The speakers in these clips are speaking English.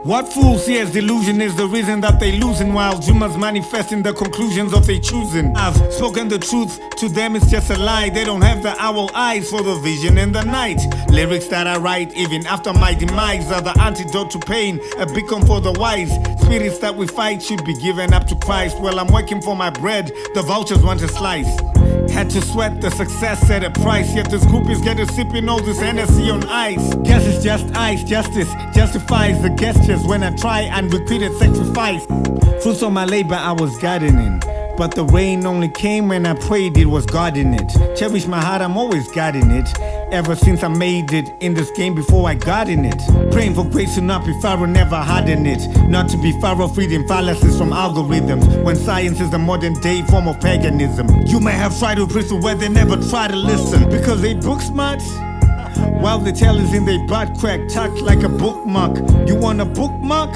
What fools see as delusion is the reason that they losing, while dreamers manifesting the conclusions of they choosing. I've spoken the truth, to them it's just a lie. They don't have the owl eyes for the vision in the night. Lyrics that I write even after my demise are the antidote to pain, a beacon for the wise. Spirits that we fight should be given up to Christ. Well, I'm working for my bread, the vultures want a slice. Had to sweat the success at a price, yet this group is getting sipping all this Hennessy on ice. Guess it's just ice, justice justifies the gestures when I try and repeated sacrifice. Fruits of my labor I was gardening, but the rain only came when I prayed, it was God in it. Cherish my heart, I'm always guarding it. Ever since I made it in this game before I got in it. Praying for grace to not be thorough, never harden it. Not to be thorough, freedom fallacies from algorithms. When science is the modern day form of paganism. You may have tried to preach where they never try to listen, because they book smart while the tail is in their butt crack, tucked like a bookmark. You want a bookmark?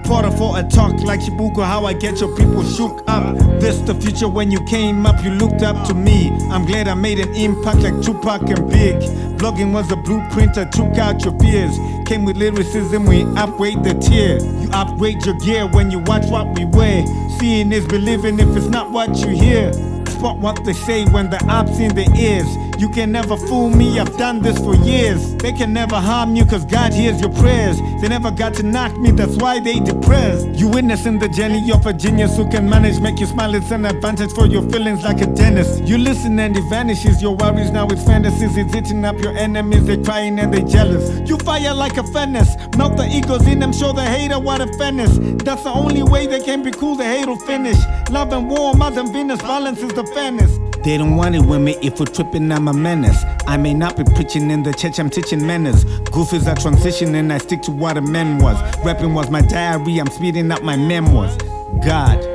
Porter for a talk like Shibuko, how I get your people shook up. This the future, when you came up you looked up to me. I'm glad I made an impact like Tupac and Big. Blogging was the blueprint, I took out your fears. Came with lyricism, we upgrade the tier. You upgrade your gear when you watch what we wear. Seeing is believing if it's not what you hear. Spot what they say when the ops in the ears. You can never fool me, I've done this for years. They can never harm you cause God hears your prayers. They never got to knock me, that's why they depressed. You witnessing the journey of a genius who can manage, make you smile, it's an advantage for your feelings like a dentist. You listen and it vanishes, your worries now it's fantasies. It's eating up your enemies, they crying and they jealous. You fire like a furnace, melt the egos in them, show the hater what a furnace. That's the only way they can be cool, the hate will finish. Love and war, Mother Venus, balance is the fairness. They don't want it with me, if we're tripping I'm a menace. I may not be preaching in the church, I'm teaching manners. Goofies are transitioning, I stick to what a man was. Rapping was my diary, I'm speeding up my memoirs. God